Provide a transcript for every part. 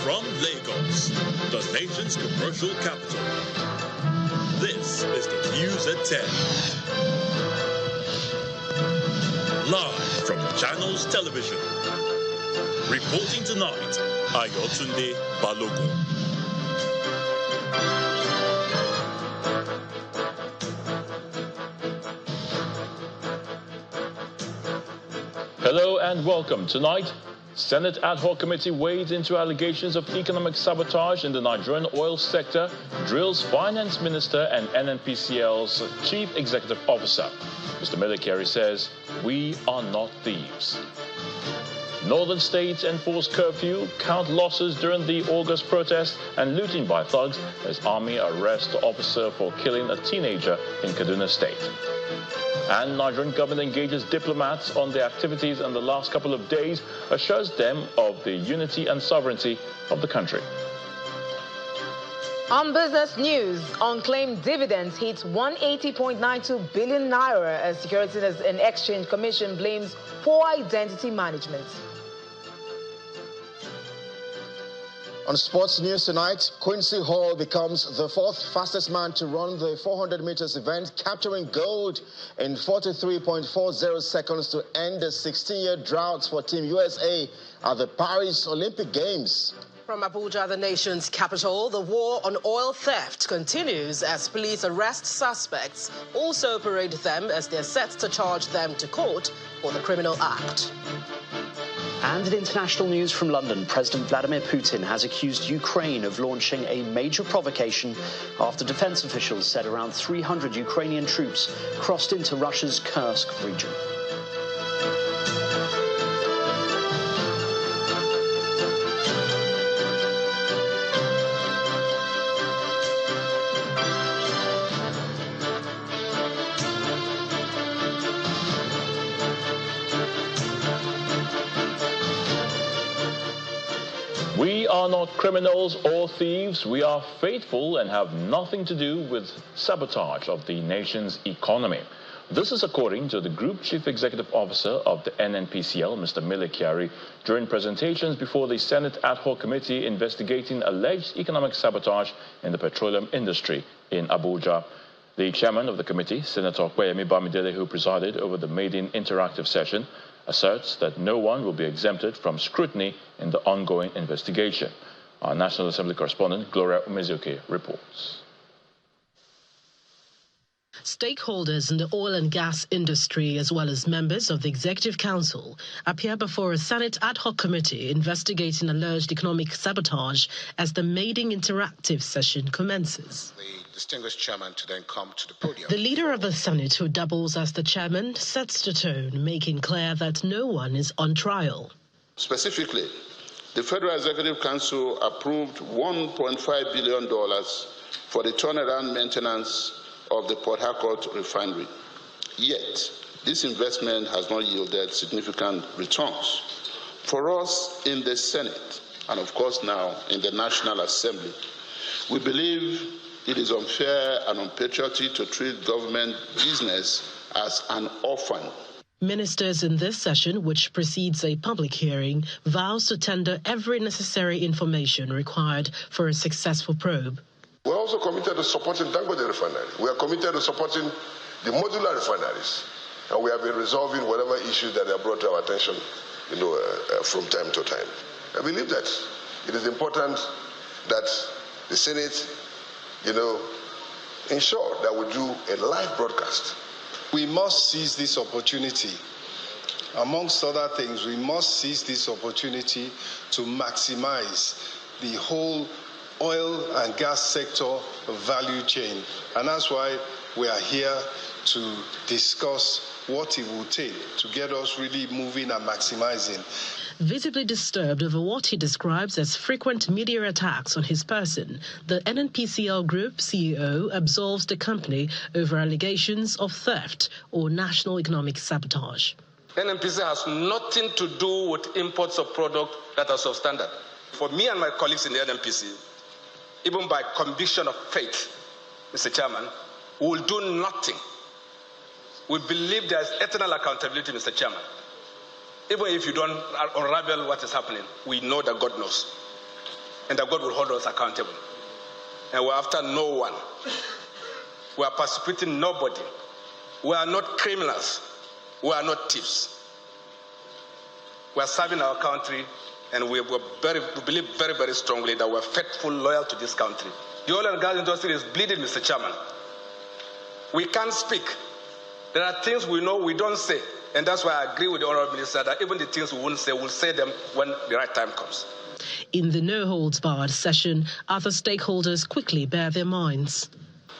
From Lagos, the nation's commercial capital, this is the News at 10. Live from Channels Television. Reporting tonight, Ayotunde Balogun. Hello and welcome. Tonight, Senate Ad Hoc Committee wades into allegations of economic sabotage in the Nigerian oil sector, drills Finance Minister and NNPCL's Chief Executive Officer. Mr. Melekari says, "We are not thieves." Northern states enforce curfew, count losses during the August protest, and looting by thugs as army arrests officer for killing a teenager in Kaduna State. And Nigerian government engages diplomats on their activities in the last couple of days, assures them of the unity and sovereignty of the country. On business news, unclaimed dividends hit 180.92 billion naira as Securities and Exchange Commission blames poor identity management. On sports news tonight, Quincy Hall becomes the fourth fastest man to run the 400 meters event, capturing gold in 43.40 seconds to end the 16-year drought for Team USA at the Paris Olympic Games. From Abuja, the nation's capital, the war on oil theft continues as police arrest suspects, also parade them as they're set to charge them to court for the criminal act. And in international news from London, President Vladimir Putin has accused Ukraine of launching a major provocation after defense officials said around 300 Ukrainian troops crossed into Russia's Kursk region. We are not criminals or thieves. We are faithful and have nothing to do with sabotage of the nation's economy. This is according to the Group Chief Executive Officer of the NNPCL, Mr. Melekari, during presentations before the Senate Ad Hoc Committee investigating alleged economic sabotage in the petroleum industry in Abuja. The chairman of the committee, Senator Kweyemi Bamidele, who presided over the maiden interactive session, asserts that no one will be exempted from scrutiny in the ongoing investigation. Our National Assembly correspondent, Gloria Umezuke, reports. Stakeholders in the oil and gas industry, as well as members of the Executive Council, appear before a Senate ad hoc committee investigating alleged economic sabotage as the maiden interactive session commences. The distinguished chairman to then come to the podium. The leader of the Senate, who doubles as the chairman, sets the tone, making clear that no one is on trial. Specifically, the Federal Executive Council approved $1.5 billion for the turnaround maintenance of the Port Harcourt refinery. Yet, this investment has not yielded significant returns. For us in the Senate, and of course now in the National Assembly, we believe it is unfair and unpatriotic to treat government business as an orphan. Ministers in this session, which precedes a public hearing, vows to tender every necessary information required for a successful probe. We're also committed to supporting Dangote refinery. We are committed to supporting the modular refineries. And we have been resolving whatever issues that are brought to our attention, from time to time. I believe that it is important that the Senate, ensure that we do a live broadcast. We must seize this opportunity. Amongst other things, we must seize this opportunity to maximize the whole oil and gas sector value chain. And that's why we are here to discuss what it will take to get us really moving and maximizing. Visibly disturbed over what he describes as frequent media attacks on his person, the NNPCL Group CEO absolves the company over allegations of theft or national economic sabotage. NNPC has nothing to do with imports of products that are substandard. For me and my colleagues in the NNPC, even by conviction of faith, Mr. Chairman, we will do nothing. We believe there is eternal accountability, Mr. Chairman. Even if you don't unravel what is happening, we know that God knows. and that God will hold us accountable. And we're after no one. We are persecuting nobody. We are not criminals. We are not thieves. We are serving our country, and we believe very, very strongly that we're faithful, loyal to this country. The oil and gas industry is bleeding, Mr. Chairman. We can't speak. There are things we know we don't say. And that's why I agree with the Honourable Minister that even the things we wouldn't say, we'll say them when the right time comes. In the no-holds-barred session, other stakeholders quickly bare their minds.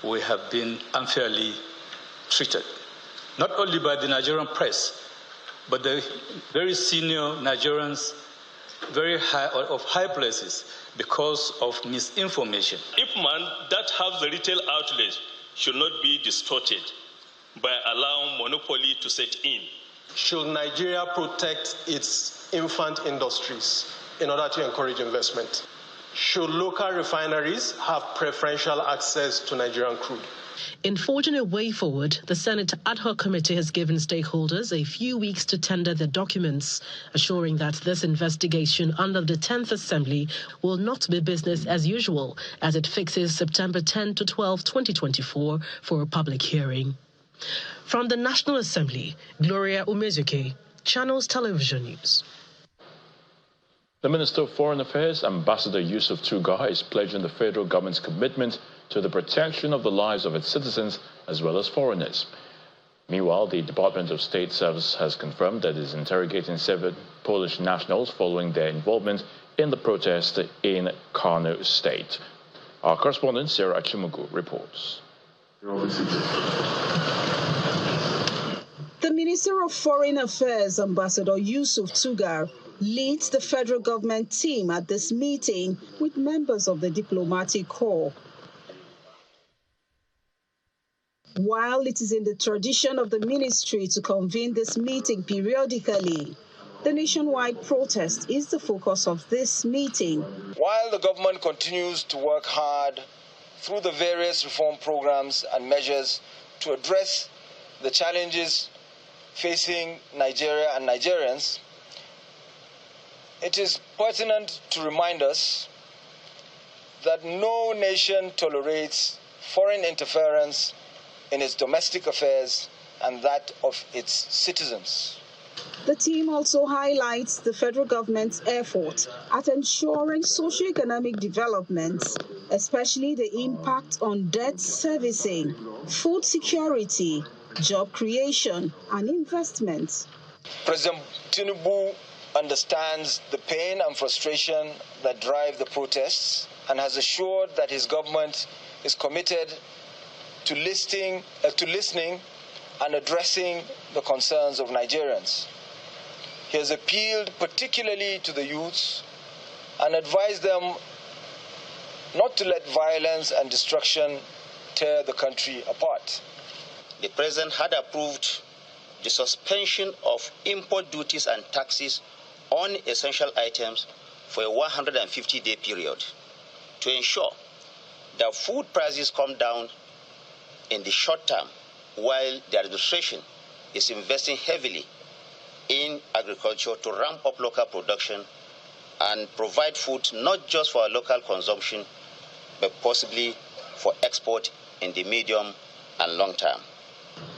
We have been unfairly treated, not only by the Nigerian press, but the very senior Nigerians, of high places, because of misinformation. IPMAN that have the retail outlets should not be distorted by allowing monopoly to set in. Should Nigeria protect its infant industries in order to encourage investment? Should local refineries have preferential access to Nigerian crude? In forging a way forward, the Senate Ad Hoc Committee has given stakeholders a few weeks to tender their documents, assuring that this investigation under the 10th Assembly will not be business as usual as it fixes September 10 to 12, 2024 for a public hearing. From the National Assembly, Gloria Umezuke, Channels Television News. The Minister of Foreign Affairs, Ambassador Yusuf Tugar, is pledging the federal government's commitment to the protection of the lives of its citizens as well as foreigners. Meanwhile, the Department of State Service has confirmed that it is interrogating 7 Polish nationals following their involvement in the protest in Kano State. Our correspondent, Sarah Chimugu, reports. The Minister of Foreign Affairs, Ambassador Yusuf Tugar, leads the federal government team at this meeting with members of the diplomatic corps. While it is in the tradition of the ministry to convene this meeting periodically, the nationwide protest is the focus of this meeting. While the government continues to work hard through the various reform programs and measures to address the challenges facing Nigeria and Nigerians, it is pertinent to remind us that no nation tolerates foreign interference in its domestic affairs and that of its citizens. The team also highlights the federal government's effort at ensuring socio-economic development, especially the impact on debt servicing, food security, job creation, and investment. President Tinubu understands the pain and frustration that drive the protests and has assured that his government is committed to listening and addressing the concerns of Nigerians. He has appealed particularly to the youths and advised them not to let violence and destruction tear the country apart. The President had approved the suspension of import duties and taxes on essential items for a 150-day period to ensure that food prices come down in the short term, while the administration is investing heavily in agriculture to ramp up local production and provide food not just for our local consumption, but possibly for export in the medium and long term.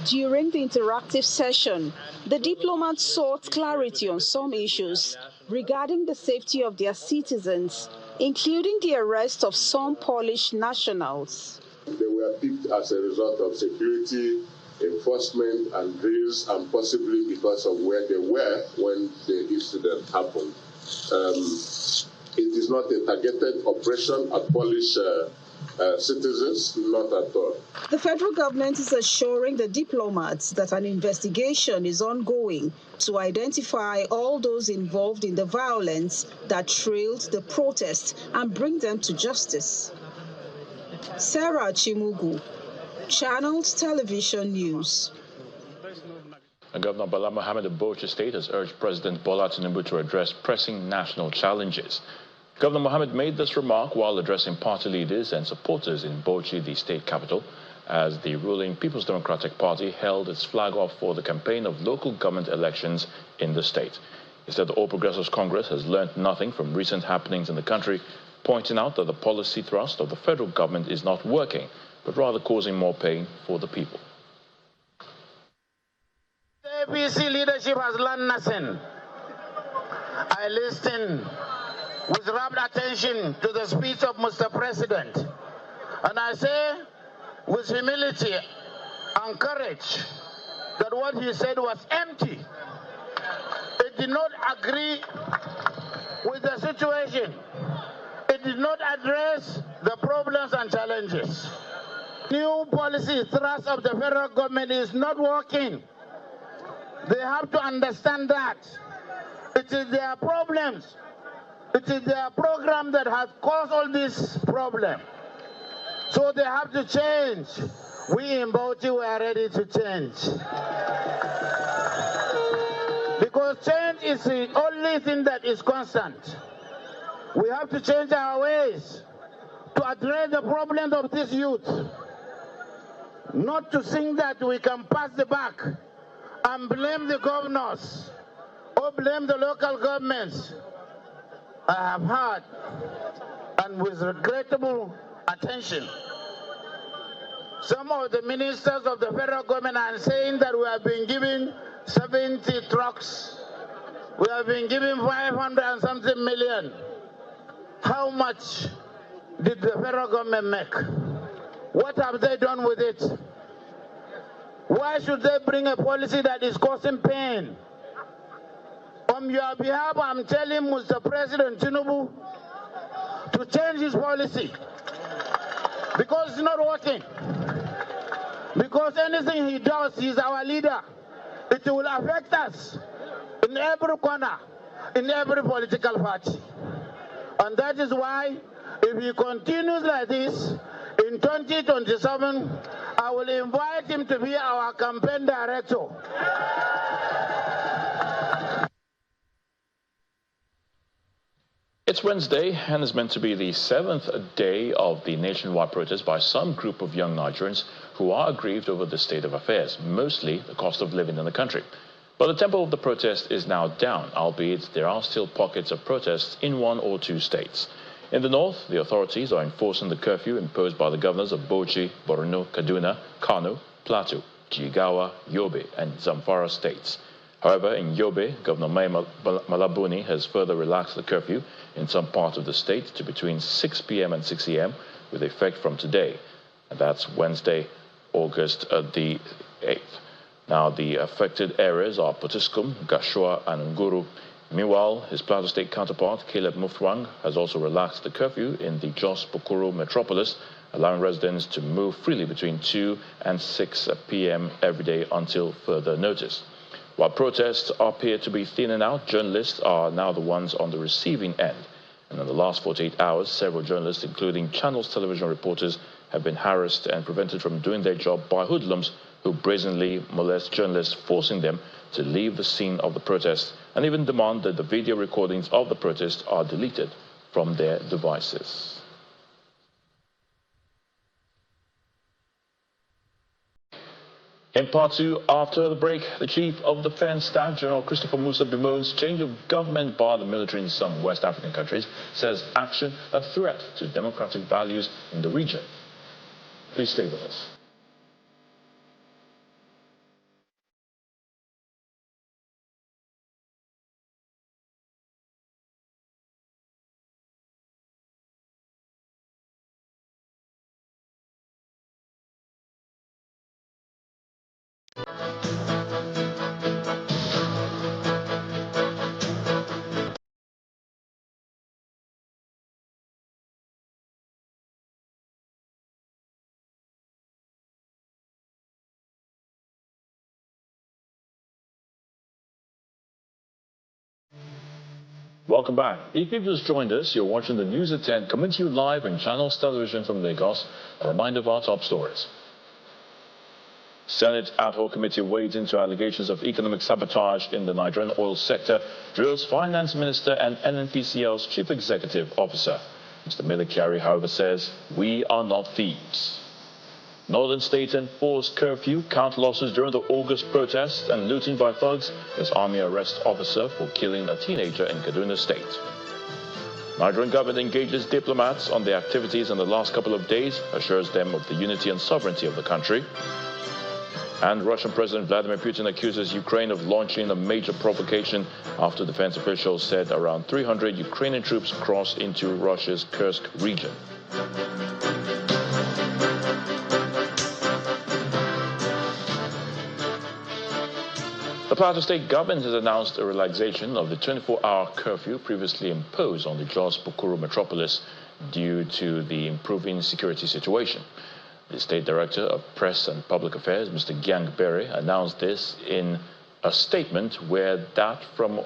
During the interactive session, the diplomats sought clarity on some issues regarding the safety of their citizens, including the arrest of some Polish nationals. They were picked as a result of security enforcement and drills, and possibly because of where they were when the incident happened. It is not a targeted operation at Polish citizens, not at all. The federal government is assuring the diplomats that an investigation is ongoing to identify all those involved in the violence that trailed the protest and bring them to justice. Sarah Chimugu, Channels Television News. Governor Bala Mohammed of Bauchi State has urged President Bola Tinubu to address pressing national challenges. Governor Mohammed made this remark while addressing party leaders and supporters in Bauchi, the state capital, as the ruling People's Democratic Party held its flag off for the campaign of local government elections in the state. He said the All Progressives Congress has learned nothing from recent happenings in the country pointing out that the policy thrust of the federal government is not working, but rather causing more pain for the people. The APC leadership has learned nothing. I listened with rapt attention to the speech of Mr. President, and I say with humility and courage that what he said was empty. It did not agree with the situation. It did not address the problems and challenges. New policy thrust of the federal government is not working. They have to understand that. It is their problems. It is their program that has caused all this problem. So they have to change. We in Bauchi are ready to change. Because change is the only thing that is constant. We have to change our ways to address the problems of this youth. Not to think that we can pass the buck and blame the governors or blame the local governments. I have heard, and with regrettable attention, some of the ministers of the federal government are saying that we have been given 70 trucks. We have been given 500 and something million. How much did the federal government make? What have they done with it? Why should they bring a policy that is causing pain? On your behalf, I'm telling Mr. President Tinubu to change his policy because it's not working. Because anything he does, he's our leader. It will affect us in every corner, in every political party. And that is why, if he continues like this, in 2027, I will invite him to be our campaign director. It's Wednesday and is meant to be the 7th day of the nationwide protest by some group of young Nigerians who are aggrieved over the state of affairs, mostly the cost of living in the country. But the tempo of the protest is now down, albeit there are still pockets of protests in one or two states. In the north, the authorities are enforcing the curfew imposed by the governors of Bauchi, Borno, Kaduna, Kano, Plateau, Jigawa, Yobe, and Zamfara states. However, in Yobe, Governor Mai Malabuni has further relaxed the curfew in some parts of the state to between 6 p.m. and 6 a.m. with effect from today. And that's Wednesday, August the 8th. Now, the affected areas are Potiskum, Gashua, and Nguru. Meanwhile, his Plateau State counterpart, Caleb Mufwang, has also relaxed the curfew in the Jos Bokoro metropolis, allowing residents to move freely between 2 and 6 p.m. every day until further notice. While protests appear to be thinning out, journalists are now the ones on the receiving end. And in the last 48 hours, several journalists, including Channels television reporters, have been harassed and prevented from doing their job by hoodlums who brazenly molest journalists, forcing them to leave the scene of the protest and even demand that the video recordings of the protest are deleted from their devices. In part two, after the break, the Chief of Defense Staff, General Christopher Musa, bemoans change of government by the military in some West African countries, says action a threat to democratic values in the region. Please stay with us. Welcome back. If you've just joined us, you're watching the News at 10 coming to you live on Channels Television from Lagos. A reminder of our top stories. Senate ad hoc committee wades into allegations of economic sabotage in the Nigerian oil sector, drills finance minister and NNPCL's chief executive officer. Mr. Mele Kyari, however, says, "We are not thieves." Northern State enforced curfew, count losses during the August protests, and looting by thugs as army arrests officer for killing a teenager in Kaduna State. Nigerian government engages diplomats on their activities in the last couple of days, assures them of the unity and sovereignty of the country. And Russian President Vladimir Putin accuses Ukraine of launching a major provocation after defense officials said around 300 Ukrainian troops crossed into Russia's Kursk region. The Plateau State government has announced a relaxation of the 24-hour curfew previously imposed on the Jos Bukuru metropolis due to the improving security situation. The State Director of Press and Public Affairs, Mr. Gyang Berry, announced this in a statement where that from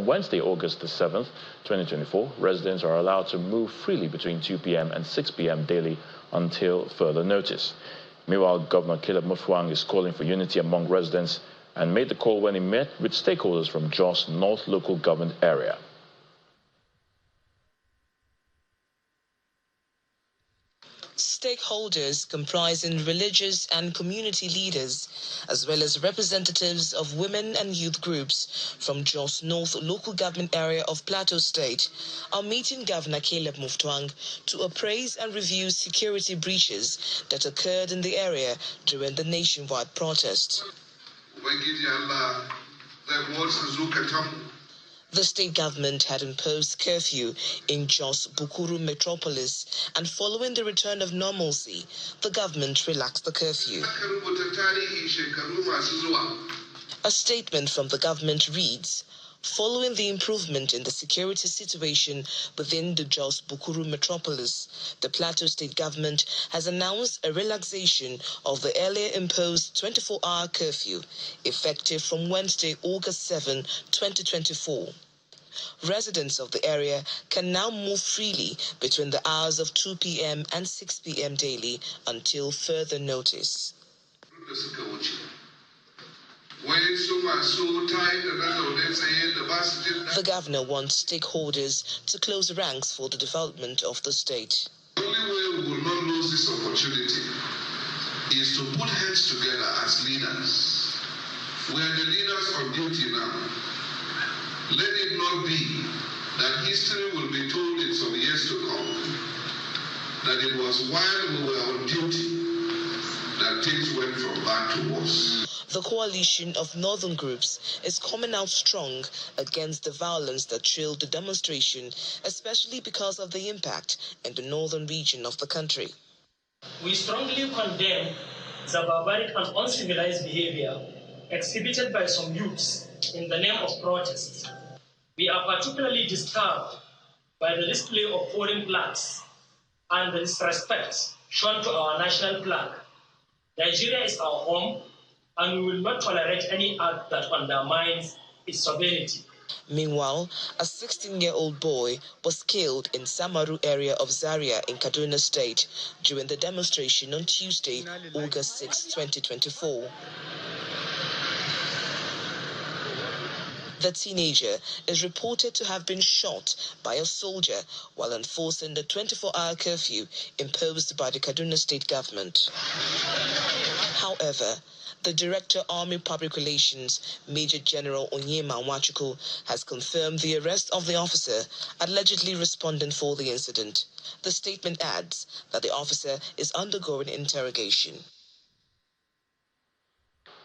Wednesday, August the 7th, 2024, residents are allowed to move freely between 2 p.m. and 6 p.m. daily until further notice. Meanwhile, Governor Caleb Mutfwang is calling for unity among residents and made the call when he met with stakeholders from Jos North local government area. Stakeholders comprising religious and community leaders, as well as representatives of women and youth groups from Jos North local government area of Plateau State, are meeting Governor Caleb Mutfwang to appraise and review security breaches that occurred in the area during the nationwide protest. The state government had imposed curfew in Jos Bukuru metropolis, and following the return of normalcy, the government relaxed the curfew. A statement from the government reads, following the improvement in the security situation within the Jos Bukuru metropolis, the Plateau State government has announced a relaxation of the earlier imposed 24-hour curfew, effective from Wednesday, August 7, 2024. Residents of the area can now move freely between the hours of 2 p.m. and 6 p.m. daily until further notice. The governor wants stakeholders to close ranks for the development of the state. The only way we will not lose this opportunity is to put heads together as leaders. We are the leaders on duty now. Let it not be that history will be told in some years to come that it was while we were on duty that things went from bad to worse. The coalition of northern groups is coming out strong against the violence that trailed the demonstration, especially because of the impact in the northern region of the country. We strongly condemn the barbaric and uncivilized behavior exhibited by some youths in the name of protest. We are particularly disturbed by the display of foreign flags and the disrespect shown to our national flag. Nigeria is our home, and we will not tolerate any act that undermines its sovereignty. Meanwhile, a 16-year-old boy was killed in Samaru area of Zaria in Kaduna State during the demonstration on Tuesday, August 6, 2024. The teenager is reported to have been shot by a soldier while enforcing the 24-hour curfew imposed by the Kaduna State government. However, the Director, Army Public Relations, Major General Onyema Nwachukwu, has confirmed the arrest of the officer allegedly responding for the incident. The statement adds that the officer is undergoing interrogation.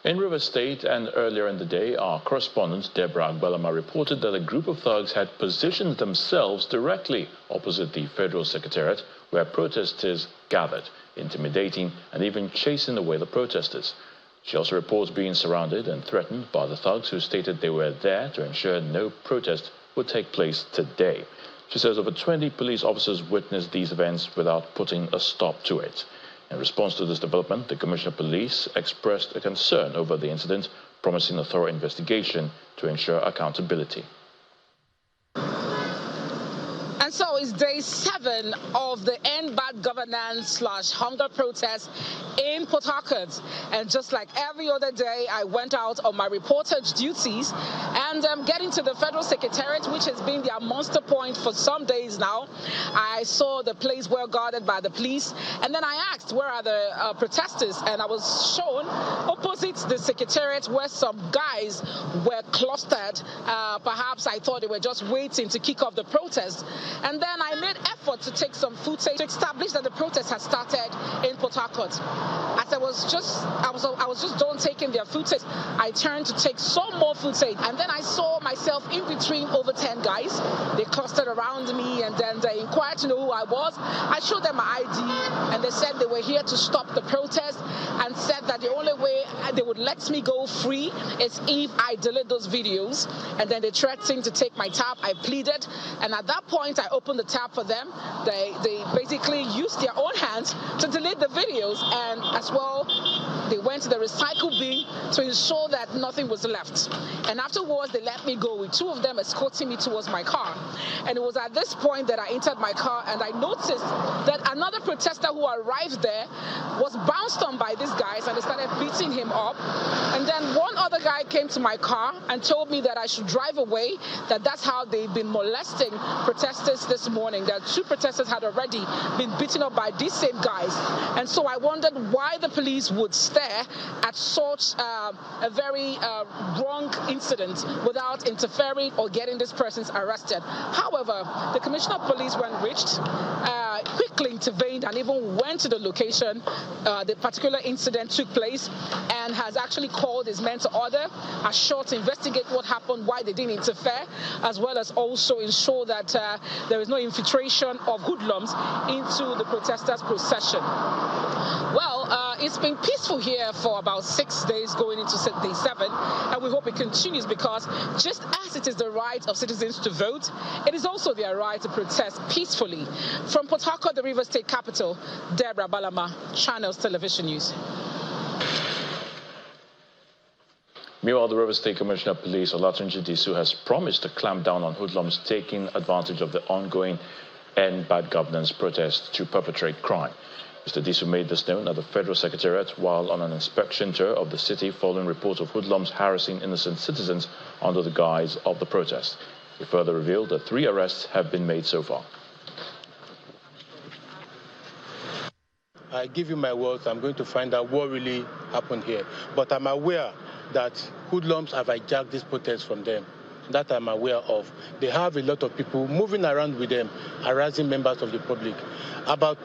In Rivers State and earlier in the day, our correspondent Deborah Agbalama reported that a group of thugs had positioned themselves directly opposite the Federal Secretariat, where protesters gathered, intimidating and even chasing away the protesters. She also reports being surrounded and threatened by the thugs, who stated they were there to ensure no protest would take place today. She says over 20 police officers witnessed these events without putting a stop to it. In response to this development, the Commissioner of Police expressed a concern over the incident, promising a thorough investigation to ensure accountability. And so it's day 7 of the End Bad Governance / hunger protest in Port Harcourt. And just like every other day, I went out on my reportage duties and getting to the Federal Secretariat, which has been their monster point for some days now. I saw the place well guarded by the police, and then I asked, where are the protesters? And I was shown opposite the Secretariat where some guys were clustered. Perhaps I thought they were just waiting to kick off the protest. And then I made effort to take some footage to establish that the protest had started in Port Harcourt. As I was just done taking their footage, I turned to take some more footage, and then I saw myself in between over 10 guys. They clustered around me, and then they inquired to know who I was. I showed them my ID, and they said they were here to stop the protest, and said that the only way they would let me go free is if I delete those videos. And then they threatened to take my tab. I pleaded, and at that point I opened the tab for them. They basically used their own hands to delete the videos, and as well they went to the recycle bin to ensure that nothing was left. And afterwards they let me go, with 2 of them escorting me towards my car. And it was at this point that I entered my car, and I noticed that another protester who arrived there was bounced on by these guys, and they started beating him up. And then one other guy came to my car and told me that I should drive away, that that's how they've been molesting protesters this morning, that 2 protesters had already been beaten up by these same guys. And so I wondered why the police would stare at such a very wrong incident without interfering or getting these persons arrested. However, the Commissioner of Police, when reached, quickly intervened and even went to the location the particular incident took place, and has actually called his men to order, assured to investigate what happened, why they didn't interfere, as well as also ensure that there is no infiltration of hoodlums into the protesters' procession. Well, it's been peaceful here for about 6 days going into day 7, and we hope it continues, because just as it is the right of citizens to vote, it is also their right to protest peacefully. From Port Harcourt, the River State capital, Deborah Balama, Channels Television News. Meanwhile, the River State Commissioner of Police, Olatunji Disu, has promised to clamp down on hoodlums taking advantage of the ongoing End Bad Governance protest to perpetrate crime. Mr. Disu made this known at the Federal Secretariat while on an inspection tour of the city following reports of hoodlums harassing innocent citizens under the guise of the protest. He further revealed that 3 arrests have been made so far. I give you my words, I'm going to find out what really happened here. But I'm aware that hoodlums have hijacked this protest from them. That I'm aware of. They have a lot of people moving around with them, harassing members of the public. About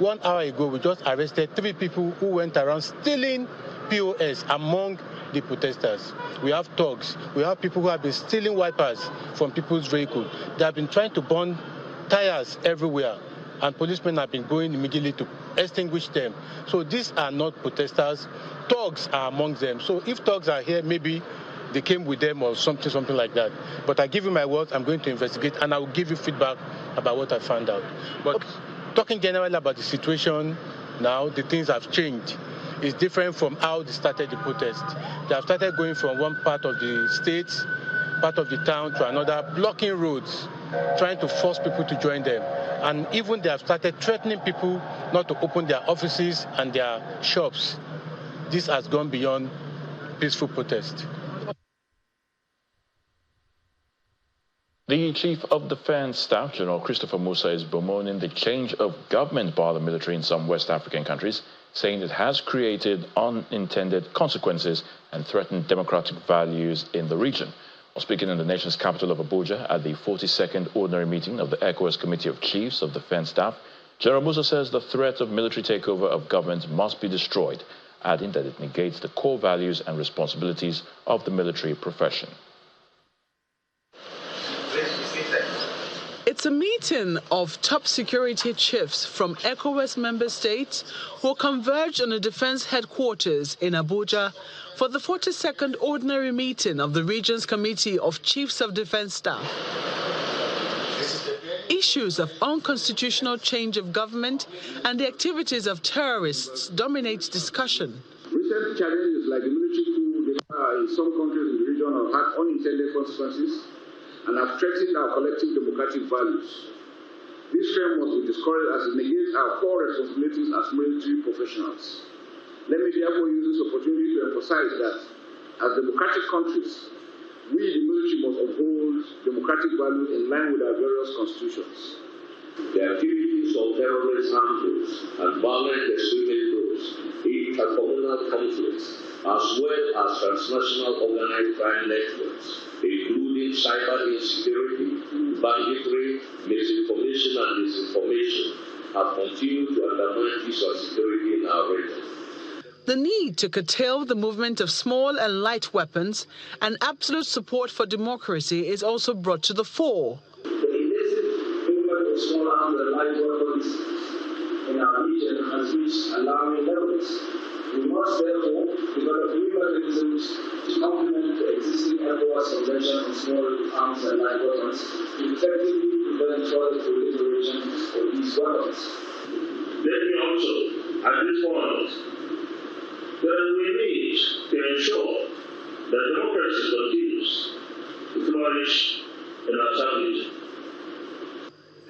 1 hour ago, we just arrested 3 people who went around stealing POS among the protesters. We have thugs. We have people who have been stealing wipers from people's vehicles. They have been trying to burn tires everywhere, and policemen have been going immediately to extinguish them. So these are not protesters. Thugs are among them. So if thugs are here, maybe they came with them or something like that. But I give you my word, I'm going to investigate, and I will give you feedback about what I found out. But talking generally about the situation now, the things have changed. It's different from how they started the protest. They have started going from one part of the state, part of the town to another, blocking roads, trying to force people to join them. And even they have started threatening people not to open their offices and their shops. This has gone beyond peaceful protest. The Chief of Defense Staff, General Christopher Musa, is bemoaning the change of government by the military in some West African countries, saying it has created unintended consequences and threatened democratic values in the region. While speaking in the nation's capital of Abuja at the 42nd ordinary meeting of the ECOWAS Committee of Chiefs of Defense Staff, General Musa says the threat of military takeover of government must be destroyed, adding that it negates the core values and responsibilities of the military profession. It's a meeting of top security chiefs from ECOWAS member states who converged on the defense headquarters in Abuja for the 42nd ordinary meeting of the region's Committee of Chiefs of Defense Staff. Issues of unconstitutional change of government and the activities of terrorists dominate discussion. Recent challenges like the military coup in some countries in the region have had unintended consequences and have threatened our collective democratic values. This trend must be discouraged as it negates our core responsibilities as military professionals. Let me therefore use this opportunity to emphasize that as democratic countries, we, the military, must uphold democratic values in line with our various constitutions. The activities of terrorist armed groups and violent extremist groups, intercommunal conflicts, as well as transnational organized crime networks, including cyber insecurity, banditry, misinformation and disinformation, have continued to undermine peace and security in our region. The need to curtail the movement of small and light weapons and absolute support for democracy is also brought to the fore. The illicit movement of small arms and light weapons in our region has reached alarming levels. We must therefore develop new mechanisms to complement the existing ECOWAS Convention on Small Arms and Light Weapons to effectively prevent further proliferation of these weapons. Let me also, at this point, that we need to ensure that democracy continues to flourish in our town region.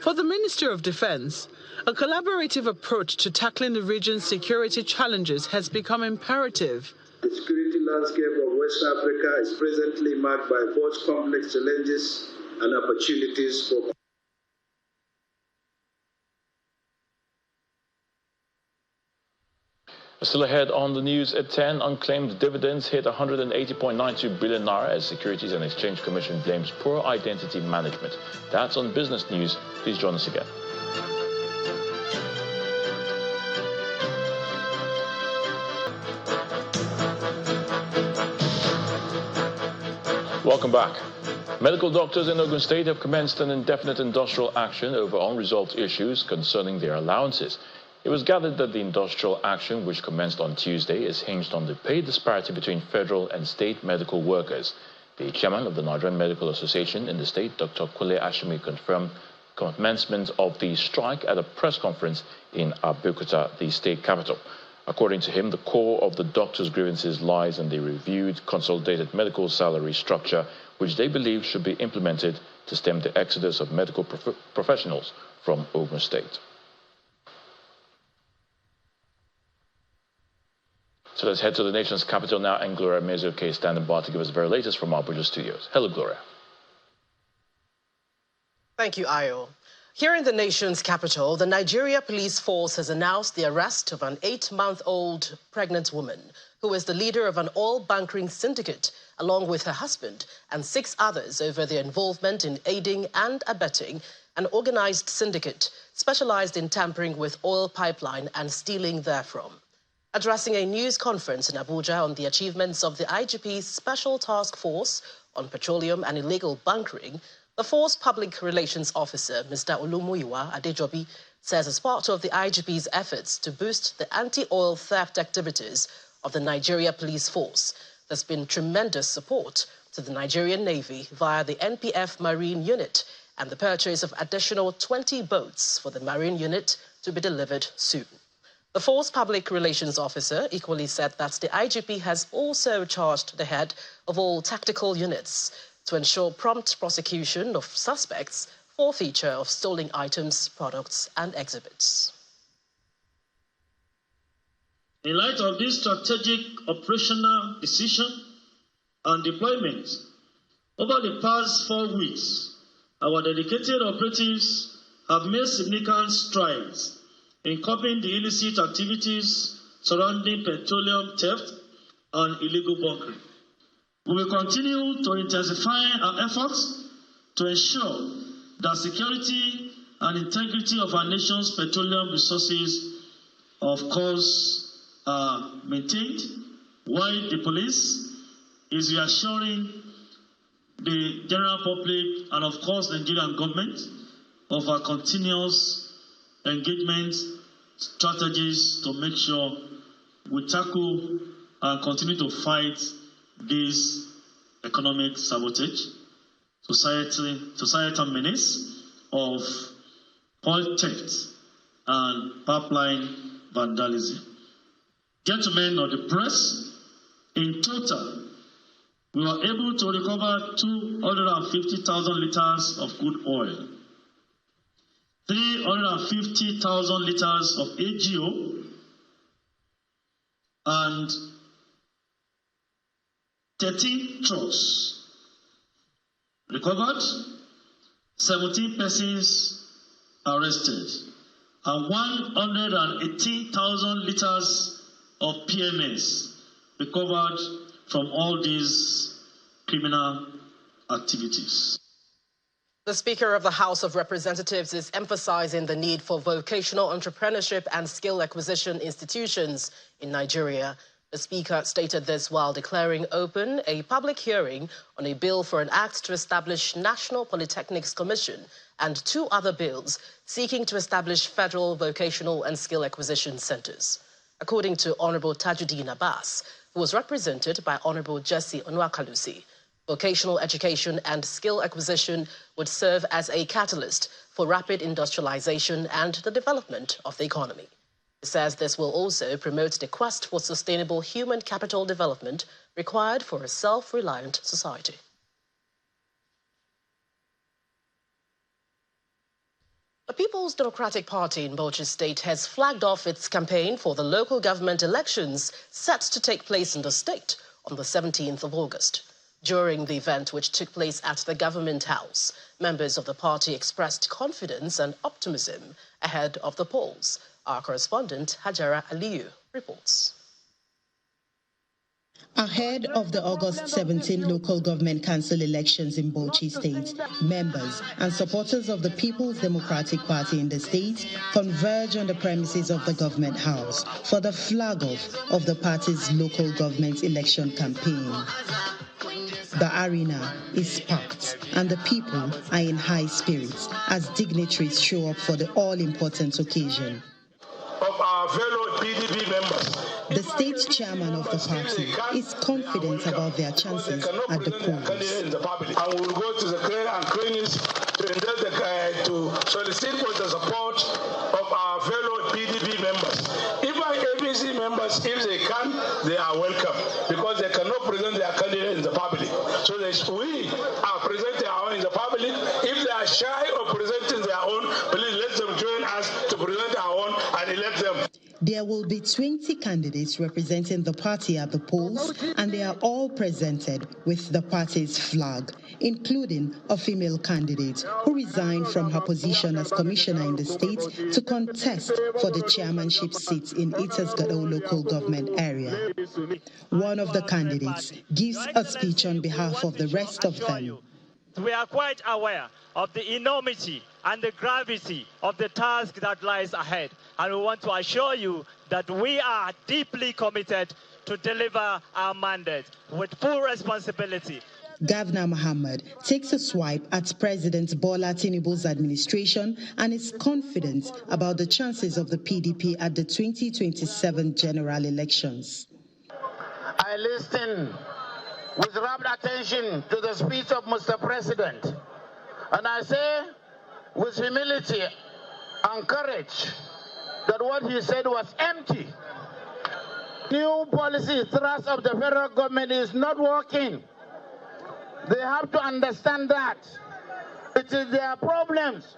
For the Minister of Defense, a collaborative approach to tackling the region's security challenges has become imperative. The security landscape of West Africa is presently marked by both complex challenges and opportunities for Still ahead on the news at 10, unclaimed dividends hit 180.92 billion naira as Securities and Exchange Commission blames poor identity management. That's on Business News. Please join us again. Welcome back. Medical doctors in Ogun State have commenced an indefinite industrial action over unresolved issues concerning their allowances. It was gathered that the industrial action, which commenced on Tuesday, is hinged on the pay disparity between federal and state medical workers. The chairman of the Nigerian Medical Association in the state, Dr. Kule Ashimi, confirmed commencement of the strike at a press conference in Abeokuta, the state capital. According to him, the core of the doctors' grievances lies in the reviewed consolidated medical salary structure, which they believe should be implemented to stem the exodus of medical professionals from Ogun State. So let's head to the nation's capital now, and Gloria Mezoke is standing by to give us the very latest from our Abuja studios. Hello, Gloria. Thank you, Ayo. Here in the nation's capital, the Nigeria police force has announced the arrest of an 8-month-old pregnant woman who is the leader of an oil bunkering syndicate, along with her husband and 6 others over their involvement in aiding and abetting an organized syndicate specialized in tampering with oil pipeline and stealing therefrom. Addressing a news conference in Abuja on the achievements of the IGP's Special Task Force on Petroleum and Illegal Bunkering, the Force Public Relations Officer, Mr. Olumuyiwa Adejobi, says as part of the IGP's efforts to boost the anti-oil theft activities of the Nigeria Police Force, there's been tremendous support to the Nigerian Navy via the NPF Marine Unit and the purchase of additional 20 boats for the Marine Unit to be delivered soon. The Force Public Relations Officer equally said that the IGP has also charged the head of all tactical units to ensure prompt prosecution of suspects for forfeiture of stolen items, products, and exhibits. In light of this strategic operational decision and deployment, over the past 4 weeks, our dedicated operatives have made significant strides in curbing the illicit activities surrounding petroleum theft and illegal bunkering. We will continue to intensify our efforts to ensure that security and integrity of our nation's petroleum resources, of course, are maintained, while the police is reassuring the general public and, of course, the Nigerian government of our continuous engagement strategies to make sure we tackle and continue to fight this economic sabotage, societal menace of oil theft and pipeline vandalism. Gentlemen of the press, in total, we were able to recover 250,000 liters of crude oil, 350,000 liters of AGO, and 13 trucks recovered, 17 persons arrested, and 118,000 liters of PMS recovered from all these criminal activities. The Speaker of the House of Representatives is emphasizing the need for vocational entrepreneurship and skill acquisition institutions in Nigeria. The Speaker stated this while declaring open a public hearing on a bill for an act to establish National Polytechnics Commission and 2 other bills seeking to establish federal vocational and skill acquisition centers. According to Honorable Tajuddin Abbas, who was represented by Honorable Jesse Onwakalusi, vocational education and skill acquisition would serve as a catalyst for rapid industrialization and the development of the economy. He says this will also promote the quest for sustainable human capital development required for a self-reliant society. The People's Democratic Party in Bauchi State has flagged off its campaign for the local government elections set to take place in the state on the 17th of August. During the event, which took place at the Government House, members of the party expressed confidence and optimism ahead of the polls. Our correspondent, Hajara Aliyu, reports. Ahead of the August 17 local government council elections in Bauchi State, members and supporters of the People's Democratic Party in the state converge on the premises of the Government House for the flag-off of the party's local government election campaign. The arena is packed and the people are in high spirits as dignitaries show up for the all-important occasion. Of our fellow PDP members. The state chairman of the party is confident about their chances at the polls. And we will go to the clear and cleanest to solicit for the support of our fellow PDP members. Even ABC members, if they can, they are welcome because they cannot present their candidate in the public. So we are presenting our own in the public. If they are shy of presenting their own, please let them join us to present our own and elect them. There will be 20 candidates representing the party at the polls, and they are all presented with the party's flag, including a female candidate who resigned from her position as commissioner in the state to contest for the chairmanship seat in Itasgado local government area. One of the candidates gives a speech on behalf of the rest of them. We are quite aware of the enormity and the gravity of the task that lies ahead. And we want to assure you that we are deeply committed to deliver our mandate with full responsibility. Governor Muhammad takes a swipe at President Bola Tinubu's administration and is confident about the chances of the PDP at the 2027 general elections. I listened with rapt attention to the speech of Mr. President, and I say with humility and courage that what he said was empty. New policy thrust of the federal government is not working. They have to understand that. It is their problems.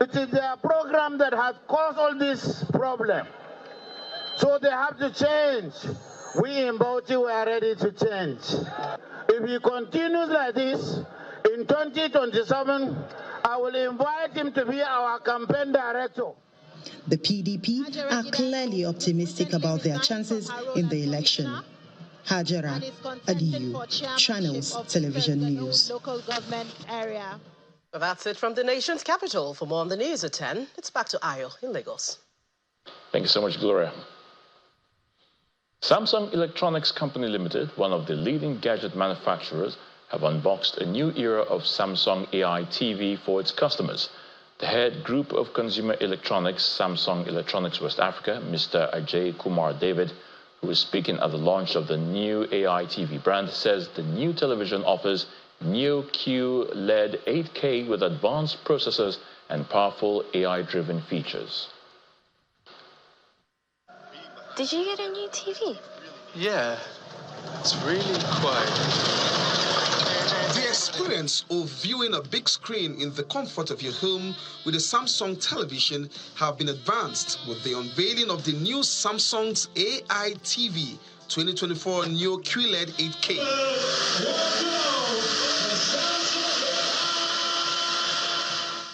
It is their program that has caused all this problem. So they have to change. We in Bauchi are ready to change. If he continues like this, in 2027, I will invite him to be our campaign director. The PDP are clearly optimistic about their chances in the election. Hajara Aliyu, Channels Television News. Well, that's it from the nation's capital. For more on the news at 10, it's back to Ayo in Lagos. Thank you so much, Gloria. Samsung Electronics Company Limited, one of the leading gadget manufacturers, have unboxed a new era of Samsung AI TV for its customers. The head group of consumer electronics, Samsung Electronics West Africa, Mr. Ajay Kumar David, who is speaking at the launch of the new AI TV brand, says the new television offers Neo-Q LED 8K with advanced processors and powerful AI-driven features. Did you get a new TV? Yeah, it's really quiet. Dear experience of viewing a big screen in the comfort of your home with a Samsung television have been advanced with the unveiling of the new Samsung's AI TV 2024 Neo QLED 8K.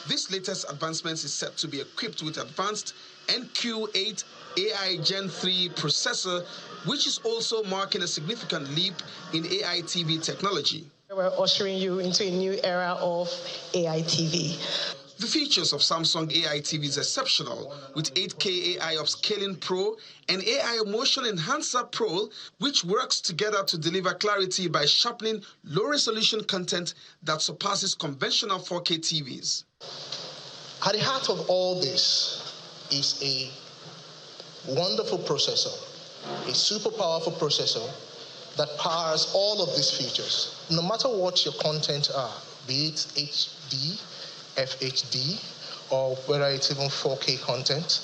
This latest advancement is set to be equipped with advanced NQ8 AI Gen 3 processor, which is also marking a significant leap in AI TV technology. We're ushering you into a new era of AI TV. The features of Samsung AI TV is exceptional, with 8K AI Upscaling Pro and AI Motion Enhancer Pro, which works together to deliver clarity by sharpening low-resolution content that surpasses conventional 4K TVs. At the heart of all this is a wonderful processor, a super powerful processor that powers all of these features. No matter what your content are, be it HD, FHD, or whether it's even 4K content,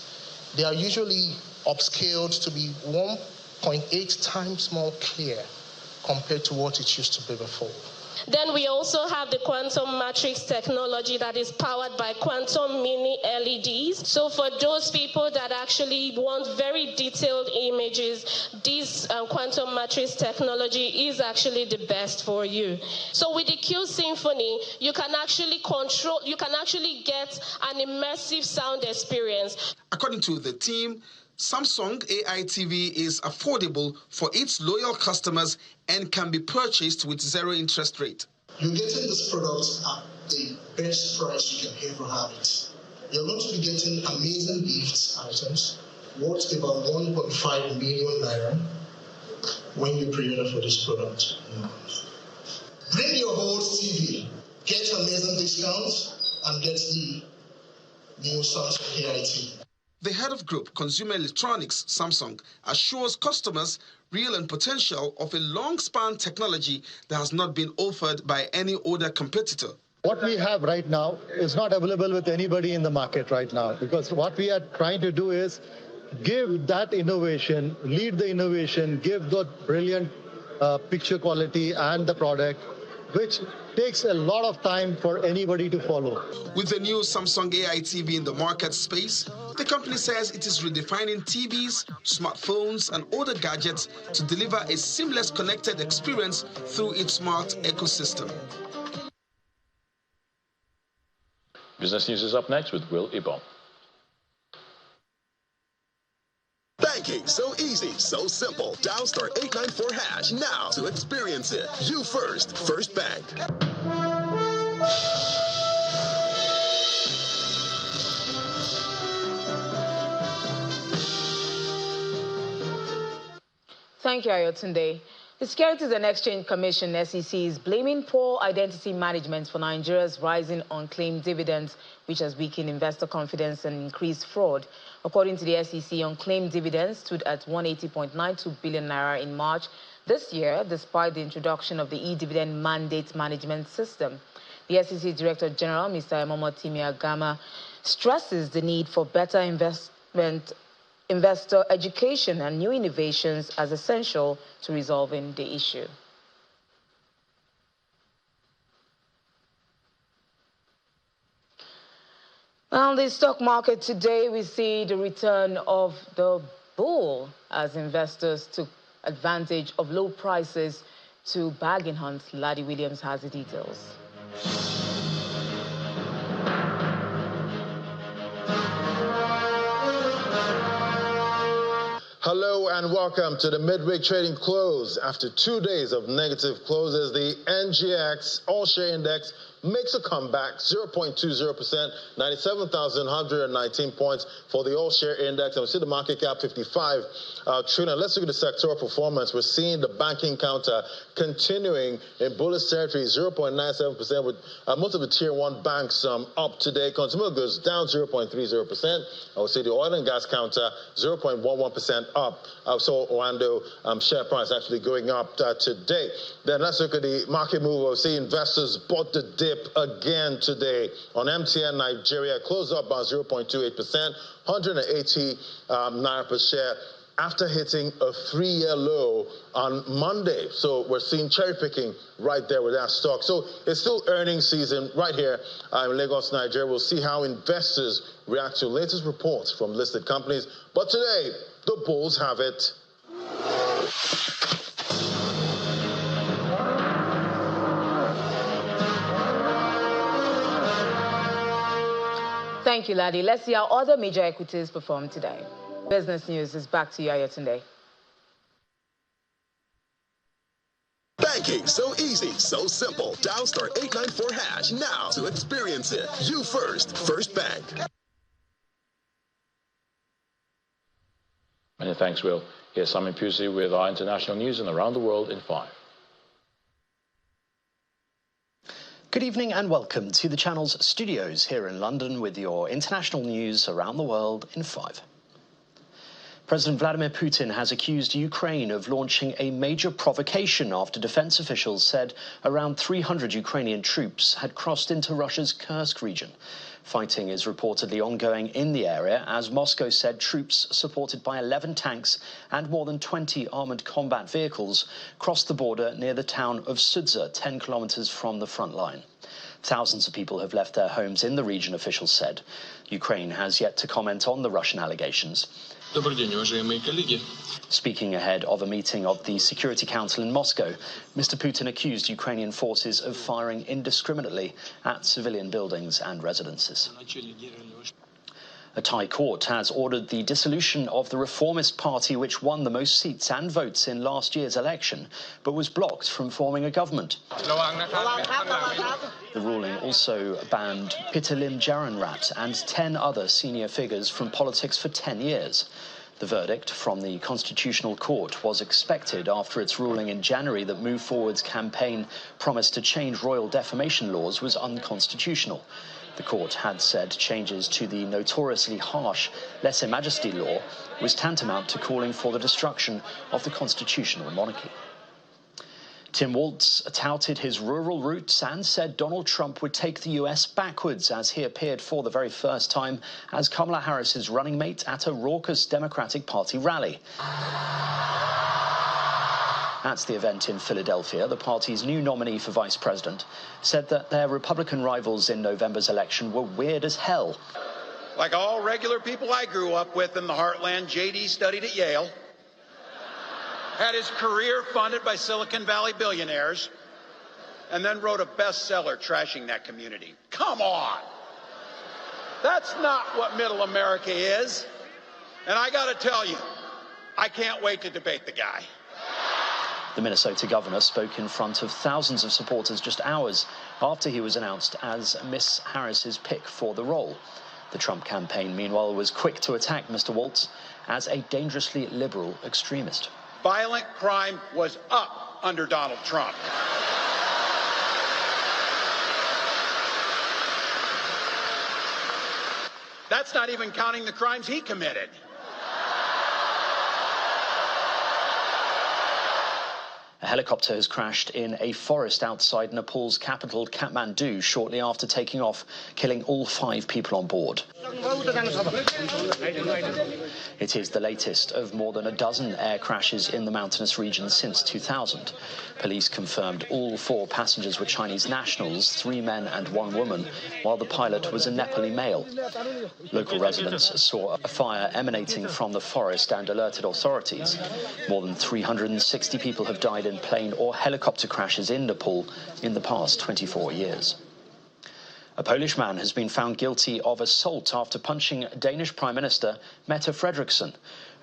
they are usually upscaled to be 1.8 times more clear compared to what it used to be before. Then we also have the quantum matrix technology that is powered by quantum mini LEDs. So for those people that actually want very detailed images, this quantum matrix technology is actually the best for you. So with the Q Symphony, you can actually get an immersive sound experience. According to the team, Samsung AI TV is affordable for its loyal customers and can be purchased with zero interest rate. You're getting this product at the best price you can ever have it. You're going to be getting amazing gift items worth about 1.5 million naira when you pre-order for this product. Bring your whole TV, get amazing discounts, and get the new Samsung AI TV. The head of Group Consumer Electronics, Samsung, assures customers real and potential of a long-span technology that has not been offered by any other competitor. What we have right now is not available with anybody in the market right now, because what we are trying to do is give that innovation, lead the innovation, give the brilliant picture quality and the product, which takes a lot of time for anybody to follow. With the new Samsung AI TV in the market space, the company says it is redefining TVs, smartphones, and other gadgets to deliver a seamless connected experience through its smart ecosystem. Business News is up next with Will Ibom. Banking so easy, so simple. Dial star 894 hash now to experience it. You first, First Bank. Thank you, Ayotunde. The Securities and Exchange Commission, SEC, is blaming poor identity management for Nigeria's rising unclaimed dividends, which has weakened investor confidence and increased fraud. According to the SEC, unclaimed dividends stood at 180.92 billion naira in March this year, despite the introduction of the e-dividend mandate management system. The SEC Director General, Mr. Emomotimi Agama, stresses the need for better investor education and new innovations as essential to resolving the issue. On the stock market today, we see the return of the bull as investors took advantage of low prices to bargain hunt. Laddie Williams has the details. Hello and welcome to the midweek trading close. After 2 days of negative closes, the NGX all-share index makes a comeback, 0.20%, 97,119 points for the all-share index. And we see the market cap 55 trillion. Let's look at the sectoral performance. We're seeing the banking counter continuing in bullish territory, 0.97%, with most of the tier 1 banks up today. Consumer goods down 0.30%. I would say the oil and gas counter 0.11% up. So Orlando share price actually going up today. Then let's look at the market move. We'll see investors bought the dip again today on MTN Nigeria, closed up by 0.28%, 180 naira per share. after hitting a 3-year low on Monday. So we're seeing cherry picking right there with that stock. So it's still earnings season right here in Lagos, Nigeria. We'll see how investors react to latest reports from listed companies. But today, the bulls have it. Thank you, Ladi. Let's see how other major equities perform today. Business News is back to you, Ayotunde. Banking, so easy, so simple. Dial *894# now to experience it. You first, First Bank. Many thanks, Will. Here's Simon Pusey with our international news and around the world in 5. Good evening and welcome to the channel's studios here in London with your international news around the world in 5. President Vladimir Putin has accused Ukraine of launching a major provocation after defense officials said around 300 Ukrainian troops had crossed into Russia's Kursk region. Fighting is reportedly ongoing in the area as Moscow said troops supported by 11 tanks and more than 20 armoured combat vehicles crossed the border near the town of Sudza, 10 kilometres from the front line. Thousands of people have left their homes in the region, officials said. Ukraine has yet to comment on the Russian allegations. Speaking ahead of a meeting of the Security Council in Moscow, Mr. Putin accused Ukrainian forces of firing indiscriminately at civilian buildings and residences. A Thai court has ordered the dissolution of the Reformist Party, which won the most seats and votes in last year's election, but was blocked from forming a government. The ruling also banned Pitalim Jaranrat and 10 other senior figures from politics for 10 years. The verdict from the Constitutional Court was expected after its ruling in January that Move Forward's campaign promised to change royal defamation laws was unconstitutional. The court had said changes to the notoriously harsh lèse-majesté law was tantamount to calling for the destruction of the constitutional monarchy. Tim Walz touted his rural roots and said Donald Trump would take the US backwards as he appeared for the very first time as Kamala Harris's running mate at a raucous Democratic Party rally. At the event in Philadelphia, the party's new nominee for vice president said that their Republican rivals in November's election were weird as hell. Like all regular people I grew up with in the heartland, J.D. studied at Yale, had his career funded by Silicon Valley billionaires, and then wrote a bestseller trashing that community. Come on! That's not what middle America is. And I gotta tell you, I can't wait to debate the guy. The Minnesota governor spoke in front of thousands of supporters just hours after he was announced as Miss Harris's pick for the role. The Trump campaign, meanwhile, was quick to attack Mr. Walz as a dangerously liberal extremist. Violent crime was up under Donald Trump. That's not even counting the crimes he committed. A helicopter has crashed in a forest outside Nepal's capital, Kathmandu, shortly after taking off, killing all 5 people on board. It is the latest of more than a dozen air crashes in the mountainous region since 2000. Police confirmed all 4 passengers were Chinese nationals, 3 men and 1 woman, while the pilot was a Nepali male. Local residents saw a fire emanating from the forest and alerted authorities. More than 360 people have died in plane or helicopter crashes in Nepal in the past 24 years. A Polish man has been found guilty of assault after punching Danish Prime Minister Mette Frederiksen.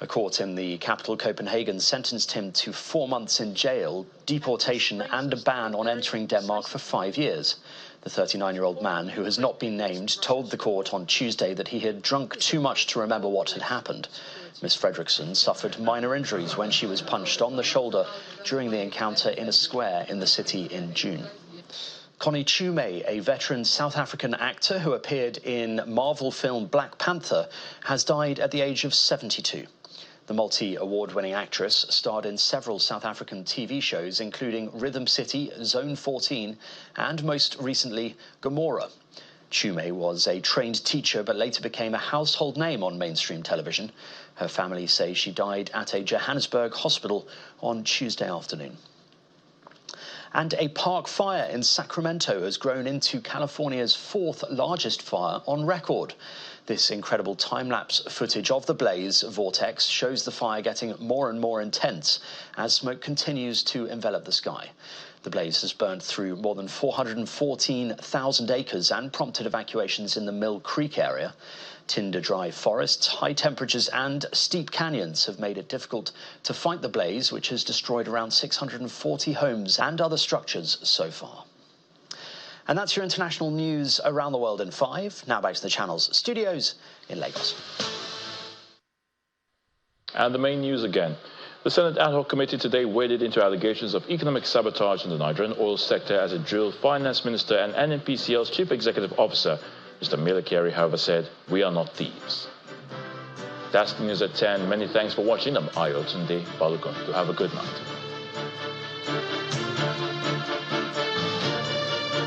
A court in the capital Copenhagen sentenced him to 4 months in jail, deportation and a ban on entering Denmark for 5 years. The 39-year-old man, who has not been named, told the court on Tuesday that he had drunk too much to remember what had happened. Miss Frederiksen suffered minor injuries when she was punched on the shoulder during the encounter in a square in the city in June. Connie Chiume, a veteran South African actor who appeared in Marvel film Black Panther, has died at the age of 72. The multi-award-winning actress starred in several South African TV shows, including Rhythm City, Zone 14, and most recently, Gomorrah. Chume was a trained teacher but later became a household name on mainstream television. Her family say she died at a Johannesburg hospital on Tuesday afternoon. And a park fire in Sacramento has grown into California's 4th largest fire on record. This incredible time-lapse footage of the blaze vortex shows the fire getting more and more intense as smoke continues to envelop the sky. The blaze has burned through more than 414,000 acres and prompted evacuations in the Mill Creek area. Tinder-dry forests, high temperatures and steep canyons have made it difficult to fight the blaze, which has destroyed around 640 homes and other structures so far. And that's your international news around the world in 5. Now back to the Channel's studios in Lagos. And the main news again. The Senate Ad Hoc Committee today waded into allegations of economic sabotage in the Nigerian oil sector as it drilled Finance Minister and NNPCL's Chief Executive Officer, Mr. Melekere, however, said, "We are not thieves." That's the news at 10. Many thanks for watching. I'm Ayotunde Balogun. Have a good night.